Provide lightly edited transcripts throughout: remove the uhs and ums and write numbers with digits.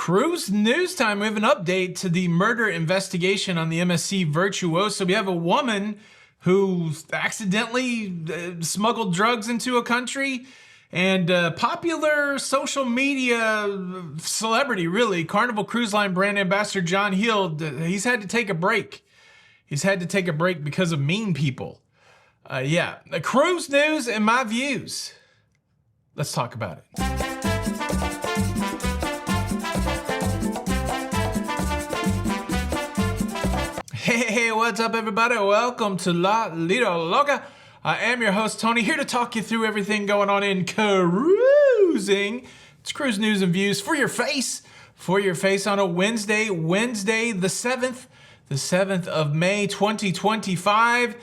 Cruise news time. We have an update to the murder investigation on the MSC Virtuosa. We have a woman who accidentally smuggled drugs into a country, and popular social media celebrity, really, Carnival Cruise Line brand ambassador John Heald, he's had to take a break. He's had to take a break because of mean people. Yeah, the cruise news and my views. Let's talk about it. Hey, what's up, everybody? Welcome to La Lido Loca. I am your host, Tony, here to talk you through everything going on in cruising. It's cruise news and views for your face on a Wednesday the 7th of May, 2025.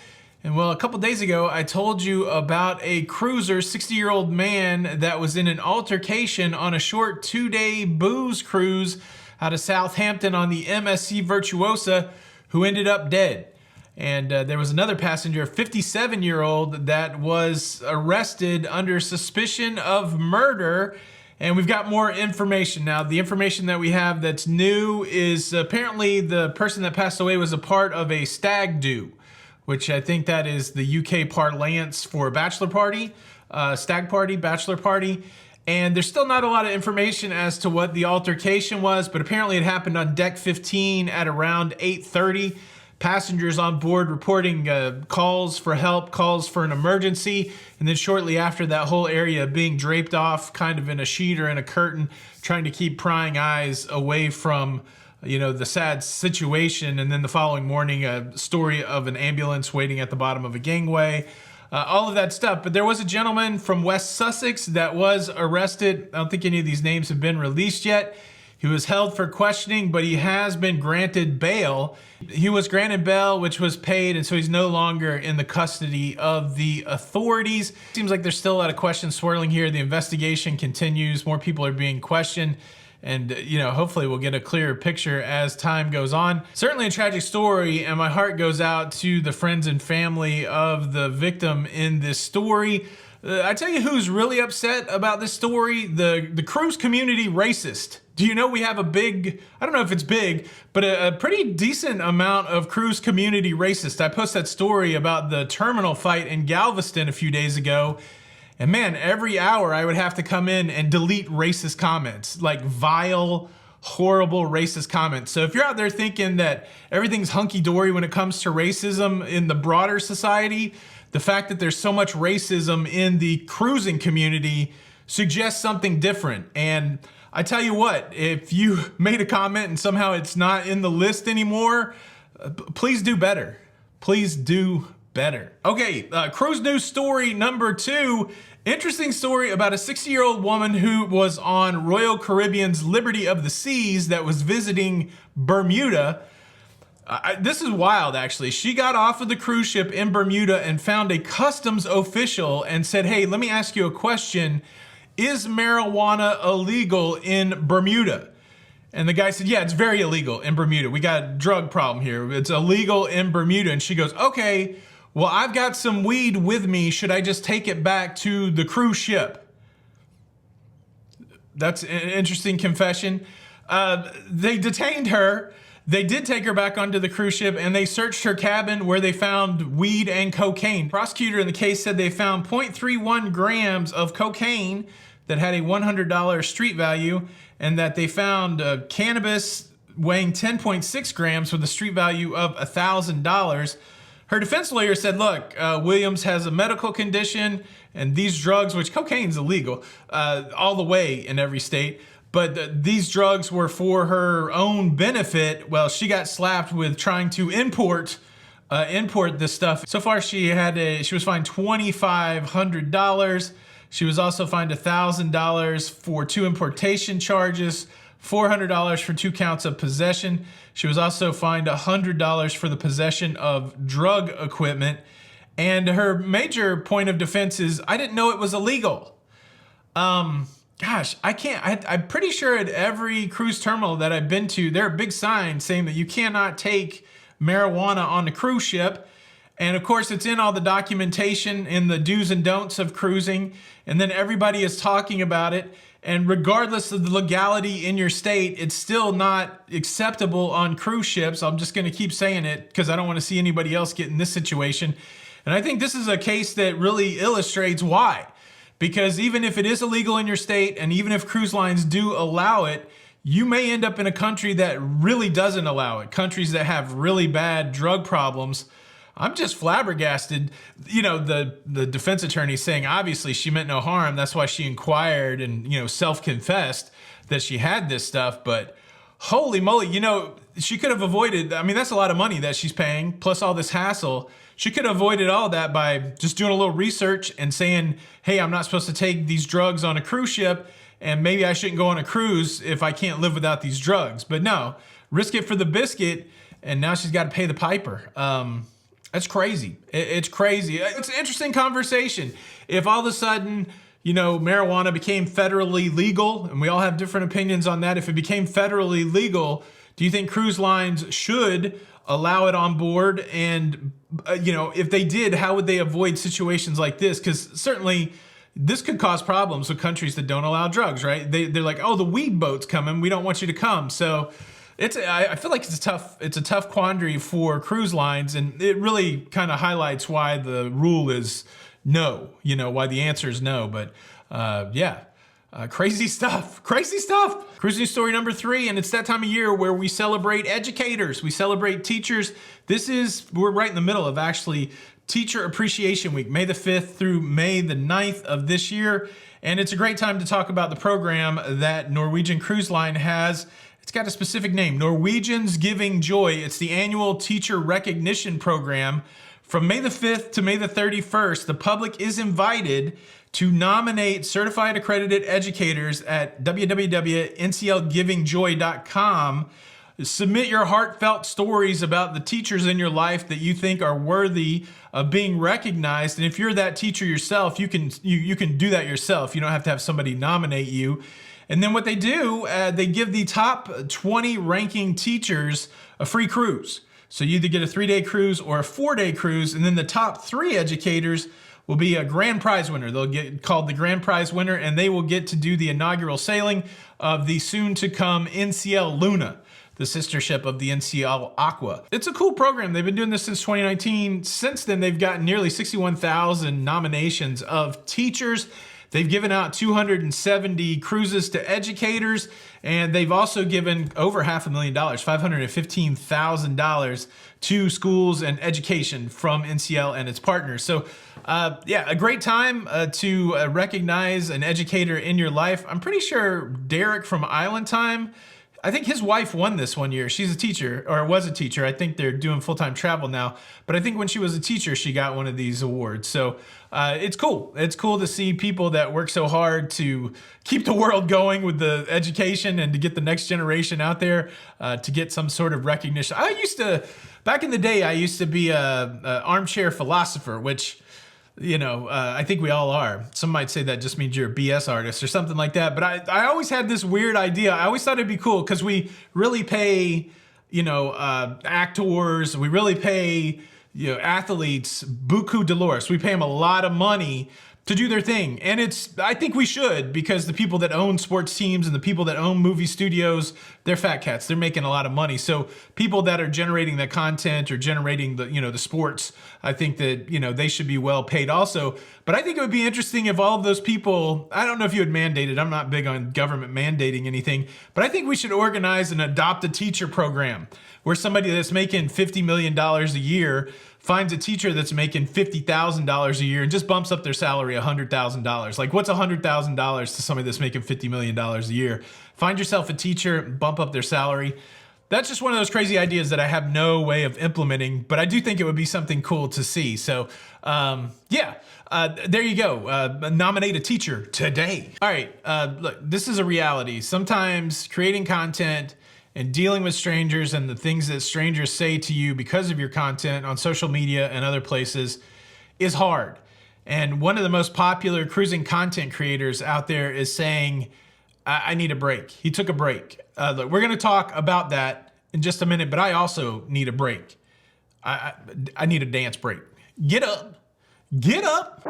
And well, a couple days ago, I told you about a cruiser, 60-year-old man that was in an altercation on a short 2-day booze cruise out of Southampton on the MSC Virtuosa, who ended up dead. And there was another passenger, a 57-year-old, that was arrested under suspicion of murder. And we've got more information now. The information that we have that's new is apparently the person that passed away was a part of a stag do, which I think that is the UK parlance for bachelor party, stag party, bachelor party. And there's still not a lot of information as to what the altercation was, but apparently it happened on deck 15 at around 8:30. Passengers on board reporting calls for help, calls for an emergency, and then shortly after, that whole area being draped off kind of in a sheet or in a curtain, trying to keep prying eyes away from, you know, the sad situation. And then the following morning, a story of an ambulance waiting at the bottom of a gangway. All of that stuff. But there was a gentleman from West Sussex that was arrested. I don't think any of these names have been released yet. He was held for questioning, but he has been granted bail. He was granted bail, which was paid, and so he's no longer in the custody of the authorities. Seems like there's still a lot of questions swirling here. The investigation continues. More people are being questioned. And, you know, hopefully we'll get a clearer picture as time goes on. Certainly a tragic story, and my heart goes out to the friends and family of the victim in this story. I tell you who's really upset about this story, the cruise community racist. Do you know we have a big, I don't know if it's big, but a pretty decent amount of cruise community racist. I posted that story about the terminal fight in Galveston a few days ago. And man, every hour I would have to come in and delete racist comments, like vile, horrible racist comments. So if you're out there thinking that everything's hunky-dory when it comes to racism in the broader society, the fact that there's so much racism in the cruising community suggests something different. And I tell you what, if you made a comment and somehow it's not in the list anymore, please do better. Please do better. Okay, cruise news story number 2. Interesting story about a 60-year-old woman who was on Royal Caribbean's Liberty of the Seas that was visiting Bermuda. This is wild, actually. She got off of the cruise ship in Bermuda and found a customs official and said, hey, let me ask you a question. Is marijuana illegal in Bermuda? And the guy said, yeah, it's very illegal in Bermuda. We got a drug problem here. It's illegal in Bermuda. And she goes, okay, well, I've got some weed with me. Should I just take it back to the cruise ship? That's an interesting confession. They detained her. They did take her back onto the cruise ship, and they searched her cabin where they found weed and cocaine. The prosecutor in the case said they found 0.31 grams of cocaine that had a $100 street value, and that they found cannabis weighing 10.6 grams with a street value of $1,000. Her defense lawyer said, look, Williams has a medical condition, and these drugs, which cocaine's illegal all the way in every state, but these drugs were for her own benefit. Well, she got slapped with trying to import this stuff. So far, she was fined $2,500. She was also fined $1,000 for 2 importation charges, $400 for 2 counts of possession. She was also fined $100 for the possession of drug equipment. And her major point of defense is, I didn't know it was illegal. Gosh, I'm pretty sure at every cruise terminal that I've been to, there are big signs saying that you cannot take marijuana on the cruise ship. And of course, it's in all the documentation in the do's and don'ts of cruising. And then everybody is talking about it. And regardless of the legality in your state, it's still not acceptable on cruise ships. I'm just going to keep saying it because I don't want to see anybody else get in this situation. And I think this is a case that really illustrates why. Because even if it is illegal in your state, and even if cruise lines do allow it, you may end up in a country that really doesn't allow it. Countries that have really bad drug problems. I'm just flabbergasted. You know, the defense attorney saying obviously she meant no harm. That's why she inquired and, you know, self-confessed that she had this stuff. But holy moly, you know, she could have avoided, I mean, that's a lot of money that she's paying, plus all this hassle. She could have avoided all that by just doing a little research and saying, hey, I'm not supposed to take these drugs on a cruise ship, and maybe I shouldn't go on a cruise if I can't live without these drugs. But no, risk it for the biscuit, and now she's got to pay the piper. That's crazy. It's crazy. It's an interesting conversation. If all of a sudden, you know, marijuana became federally legal, and we all have different opinions on that. If it became federally legal, do you think cruise lines should allow it on board? And, you know, if they did, how would they avoid situations like this? Because certainly this could cause problems with countries that don't allow drugs, right? They're like, oh, the weed boat's coming. We don't want you to come. So I feel like it's a tough quandary for cruise lines, and it really kind of highlights why the rule is no, you know, why the answer is no. But crazy stuff. Cruise news story number 3, and it's that time of year where we celebrate educators, we celebrate teachers. We're right in the middle of actually Teacher Appreciation Week, May the 5th through May the 9th of this year. And it's a great time to talk about the program that Norwegian Cruise Line has. It's got a specific name, Norwegian's Giving Joy. It's the annual teacher recognition program. From May the 5th to May the 31st, the public is invited to nominate certified accredited educators at www.nclgivingjoy.com. Submit your heartfelt stories about the teachers in your life that you think are worthy of being recognized. And if you're that teacher yourself, you can do that yourself. You don't have to have somebody nominate you. And then what they do, they give the top 20 ranking teachers a free cruise. So you either get a 3-day cruise or a 4-day cruise, and then the top 3 educators will be a grand prize winner. They'll get called the grand prize winner, and they will get to do the inaugural sailing of the soon-to-come NCL Luna, the sister ship of the NCL Aqua. It's a cool program. They've been doing this since 2019. Since then, they've gotten nearly 61,000 nominations of teachers. They've given out 270 cruises to educators, and they've also given over $500,000, $515,000 to schools and education from NCL and its partners. So a great time to recognize an educator in your life. I'm pretty sure Derek from Island Time, I think his wife won this one year. She's a teacher, or was a teacher. I think they're doing full-time travel now. But I think when she was a teacher, she got one of these awards. So it's cool. It's cool to see people that work so hard to keep the world going with the education and to get the next generation out there to get some sort of recognition. Back in the day, I used to be a armchair philosopher, which, you know, I think we all are. Some might say that just means you're a BS artist or something like that. But I always had this weird idea. I always thought it'd be cool because we really pay, you know, actors. We really pay, you know, athletes beaucoup dollars. We pay them a lot of money to do their thing. And I think we should, because the people that own sports teams and the people that own movie studios, they're fat cats. They're making a lot of money. So people that are generating that content or generating the sports, I think that, you know, they should be well paid also. But I think it would be interesting if all of those people, I don't know if you would mandate it. I'm not big on government mandating anything, but I think we should organize an adopt a teacher program where somebody that's making $50 million a year finds a teacher that's making $50,000 a year and just bumps up their salary $100,000. Like, what's $100,000 to somebody that's making $50 million a year? Find yourself a teacher, bump up their salary. That's just one of those crazy ideas that I have no way of implementing, but I do think it would be something cool to see. So, there you go. Nominate a teacher today. All right, look, this is a reality. Sometimes creating content and dealing with strangers and the things that strangers say to you because of your content on social media and other places is hard. And one of the most popular cruising content creators out there is saying, I need a break. He took a break. Look, we're going to talk about that in just a minute, but I also need a break. I need a dance break. Get up. Get up.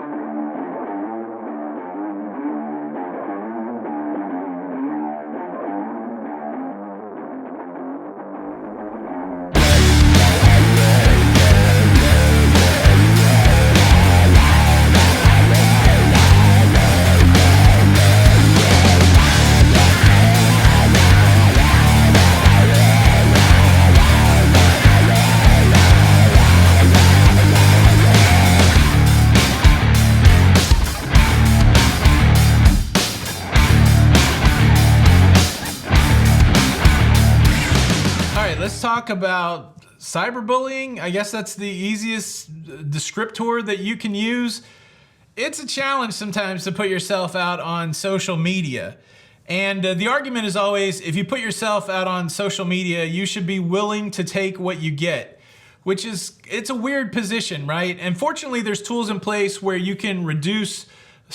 Let's talk about cyberbullying. I guess that's the easiest descriptor that you can use. It's a challenge sometimes to put yourself out on social media. And the argument is always, if you put yourself out on social media, you should be willing to take what you get, which is, it's a weird position, right? And fortunately, there's tools in place where you can reduce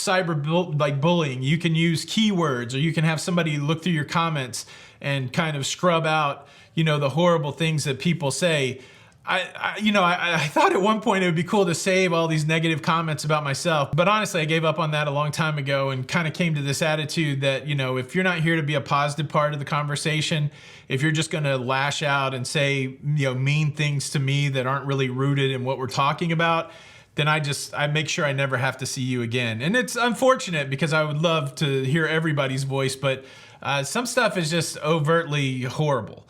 bullying. You can use keywords, or you can have somebody look through your comments and kind of scrub out, the horrible things that people say. I thought at one point it would be cool to save all these negative comments about myself, but honestly, I gave up on that a long time ago and kind of came to this attitude that, if you're not here to be a positive part of the conversation, if you're just going to lash out and say, mean things to me that aren't really rooted in what we're talking about, then I make sure I never have to see you again. And it's unfortunate because I would love to hear everybody's voice, but some stuff is just overtly horrible.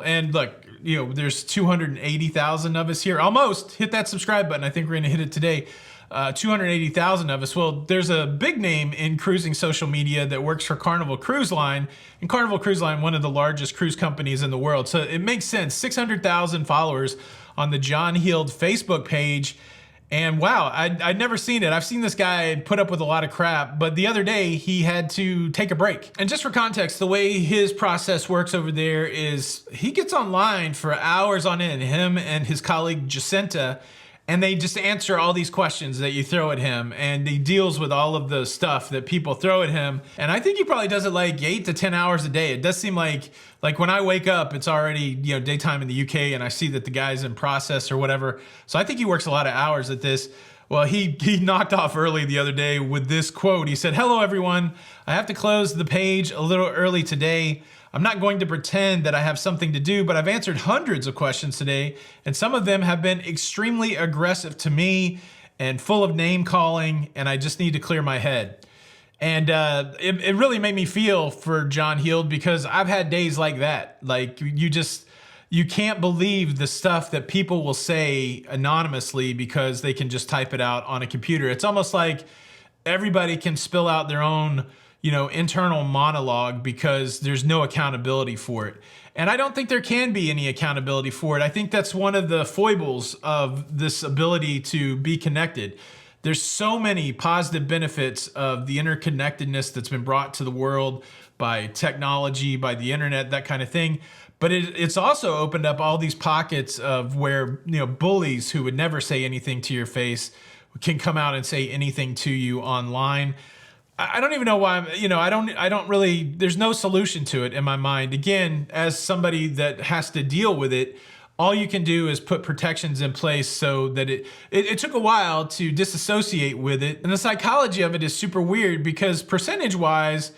And look, there's 280,000 of us here. Almost hit that subscribe button. I think we're gonna hit it today. 280,000 of us. Well, there's a big name in cruising social media that works for Carnival Cruise Line. And Carnival Cruise Line, one of the largest cruise companies in the world. So it makes sense. 600,000 followers on the John Heald Facebook page. And wow, I'd never seen it. I've seen this guy put up with a lot of crap, but the other day he had to take a break. And just for context, the way his process works over there is he gets online for hours on end, him and his colleague Jacinta, and they just answer all these questions that you throw at him, and he deals with all of the stuff that people throw at him. And I think he probably does it like 8 to 10 hours a day. It does seem like when I wake up, it's already daytime in the UK, and I see that the guy's in process or whatever. So I think he works a lot of hours at this. Well, he knocked off early the other day with this quote. He said, "Hello, everyone. I have to close the page a little early today. I'm not going to pretend that I have something to do, but I've answered hundreds of questions today, and some of them have been extremely aggressive to me and full of name calling, and I just need to clear my head." And it really made me feel for John Heald, because I've had days like that. Like you can't believe the stuff that people will say anonymously because they can just type it out on a computer. It's almost like everybody can spill out their own internal monologue because there's no accountability for it. And I don't think there can be any accountability for it. I think that's one of the foibles of this ability to be connected. There's so many positive benefits of the interconnectedness that's been brought to the world by technology, by the internet, that kind of thing. But it's also opened up all these pockets of where, bullies who would never say anything to your face can come out and say anything to you online. I don't even know why I don't really, there's no solution to it in my mind. Again, as somebody that has to deal with it, all you can do is put protections in place so that it took a while to disassociate with it. And the psychology of it is super weird because percentage-wise,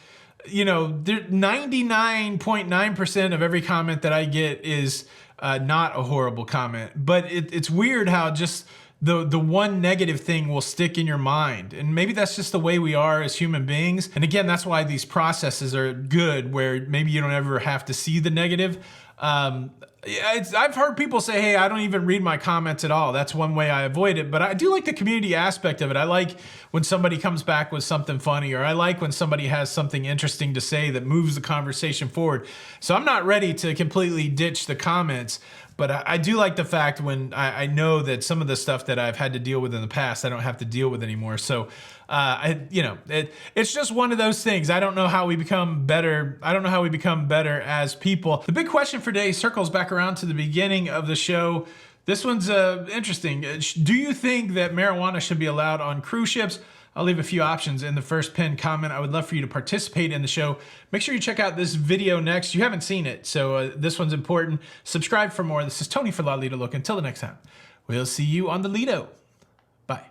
99.9% of every comment that I get is not a horrible comment. But it's weird how just the one negative thing will stick in your mind. And maybe that's just the way we are as human beings. And again, that's why these processes are good, where maybe you don't ever have to see the negative. I've heard people say, hey, I don't even read my comments at all. That's one way I avoid it. But I do like the community aspect of it. I like when somebody comes back with something funny, or I like when somebody has something interesting to say that moves the conversation forward. So I'm not ready to completely ditch the comments, but I do like the fact when I know that some of the stuff that I've had to deal with in the past, I don't have to deal with anymore. So it's just one of those things. I don't know how we become better. I don't know how we become better as people. The big question for today circles back around to the beginning of the show. This one's interesting. Do you think that marijuana should be allowed on cruise ships? I'll leave a few options in the first pinned comment. I would love for you to participate in the show. Make sure you check out this video next. You haven't seen it, so this one's important. Subscribe for more. This is Tony for La Lita Look. Until the next time, We'll see you on the Lido. Bye.